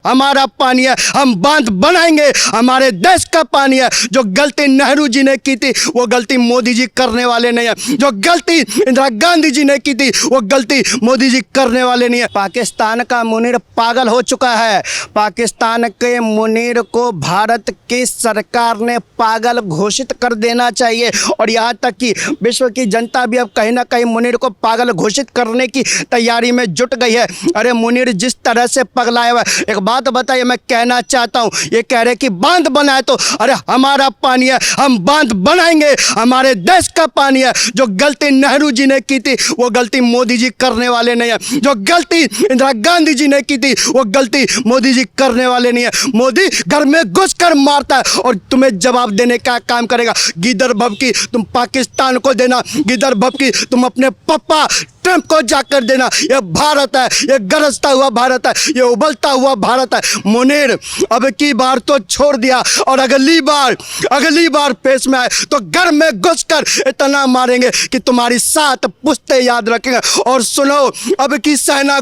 हमारा पानी है, हम बांध बनाएंगे, हमारे देश का पानी है। जो गलती नेहरू जी ने की थी वो गलती मोदी जी करने वाले नहीं है। जो गलती इंदिरा गांधी जी ने की थी वो गलती मोदी जी करने वाले नहीं है। पाकिस्तान का मुनीर पागल हो चुका है। पाकिस्तान के मुनीर को भारत की सरकार ने पागल घोषित कर देना चाहिए और यहाँ तक कि विश्व की जनता भी अब कहीं ना कहीं मुनीर को पागल घोषित करने की तैयारी में जुट गई है। अरे मुनीर जिस तरह से पगलाया हुआ है, एक बात बताइए, मैं कहना चाहता हूँ, ये कह रहे कि बांध बनाए तो अरे हमारा पानी है, हम बांध बनाएंगे, हमारे देश का पानी है। जो गलती नेहरू जी ने की थी वो गलती मोदी जी करने वाले नहीं है। जो गलती इंदिरा गांधी जी ने की थी वो गलती मोदी जी करने वाले नहीं है। मोदी घर में घुसकर मारता है और तुम्हें जवाब देने का काम करेगा। गिदर भभकी तुम पाकिस्तान को देना, गिदर भभकी तुम अपने पप्पा ट्रंप को जाकर देना। ये भारत है, ये गरजता हुआ भारत है, ये उबलता हुआ भारत है। मुनीर अब की बार तो छोड़ दिया और अगली बार पेश में आए तो घर में घुसकर इतना मारेंगे कि तुम्हारी 7 पुश्तें याद रखेंगे। और सुनो, अब की सेना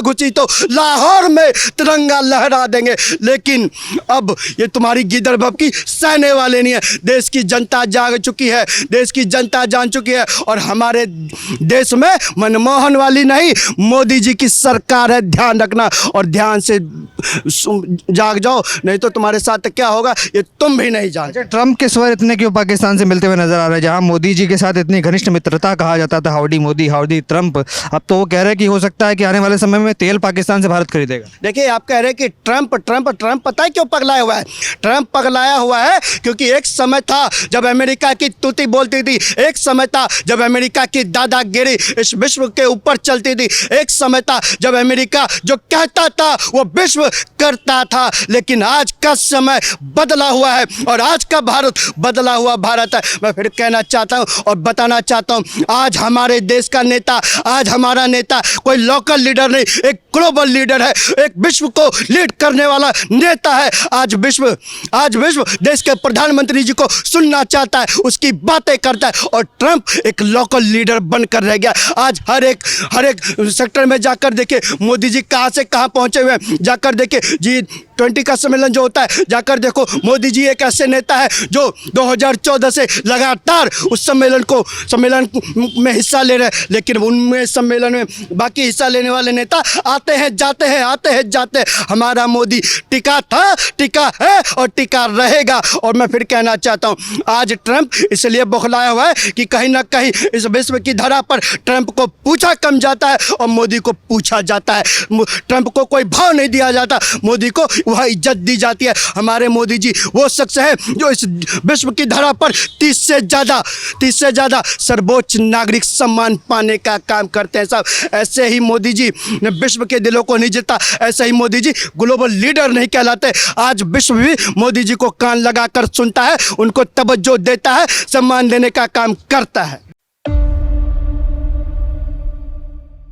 घुसी तो लाहौर में तिरंगा लहरा देंगे। लेकिन अब ये तुम्हारी गिदर भभकी सहने वाले नहीं है। देश की जनता जाग चुकी है, देश की जनता जान चुकी है और हमारे देश में मनमोहन वाली नहीं, मोदी जी की सरकार है। ध्यान रखना और ध्यान से जाग जाओ, नहीं तो तुम्हारे साथ क्या होगा ये तुम भी नहीं जानते। ट्रंप के स्वर इतने क्यों पाकिस्तान से मिलते हुए नजर आ रहे हैं? जहां मोदी जी के साथ इतनी घनिष्ठ मित्रता कहा जाता था, हाउडी मोदी हाउडी ट्रंप, अब तो वो कह रहे हैं कि हो सकता है कि आने वाले समय में तेल पाकिस्तान से भारत खरीदेगा। देखिए, आप कह रहे हैं कि ट्रंप पता है क्यों पगलाया हुआ है? ट्रंप पगलाया हुआ है क्योंकि एक समय था जब अमेरिका की तूती बोलती थी, एक समय था जब अमेरिका की दादागिरी इस विश्व के ऊपर चलती थी, एक समय था जब अमेरिका जो कहता था वो विश्व करता था। लेकिन आज का समय बदला हुआ है और आज का भारत बदला हुआ भारत है। मैं फिर कहना चाहता हूं और बताना चाहता हूं, आज हमारे देश का नेता, आज हमारा नेता कोई लोकल लीडर नहीं, एक ग्लोबल लीडर है, एक विश्व को लीड करने वाला नेता है। आज विश्व देश के प्रधानमंत्री जी को सुनना चाहता है, उसकी बातें करता है और ट्रंप एक लोकल लीडर बनकर रह गया। आज हर एक सेक्टर में जाकर देखिए मोदी जी कहां से कहां पहुंचे हुए हैं। जाकर देखिए G20 का सम्मेलन जो होता है, जाकर देखो मोदी जी एक ऐसे नेता है जो 2014 से लगातार उस सम्मेलन में हिस्सा ले रहे हैं। लेकिन उनमें सम्मेलन में बाकी हिस्सा लेने वाले नेता आते हैं जाते हैं। हमारा मोदी टिका था, टिका है और टिका रहेगा। और मैं फिर कहना चाहता हूं, आज ट्रंप इसलिए बौखलाया हुआ है कि कहीं ना कहीं इस विश्व की धरा पर ट्रंप को पूछा कम जाता है और मोदी को पूछा जाता है। ट्रंप को कोई भाव नहीं दिया जाता, मोदी को वह इज्जत दी जाती है। हमारे मोदी जी वो शख्स है जो इस विश्व की धरा पर 30 से ज़्यादा सर्वोच्च नागरिक सम्मान पाने का काम करते हैं साहब। ऐसे ही मोदी जी ने विश्व के दिलों को नहीं जीता, ऐसे ही मोदी जी ग्लोबल लीडर नहीं कहलाते। आज विश्व भी मोदी जी को कान लगाकर सुनता है, उनको तवज्जो देता है, सम्मान देने का काम करता है।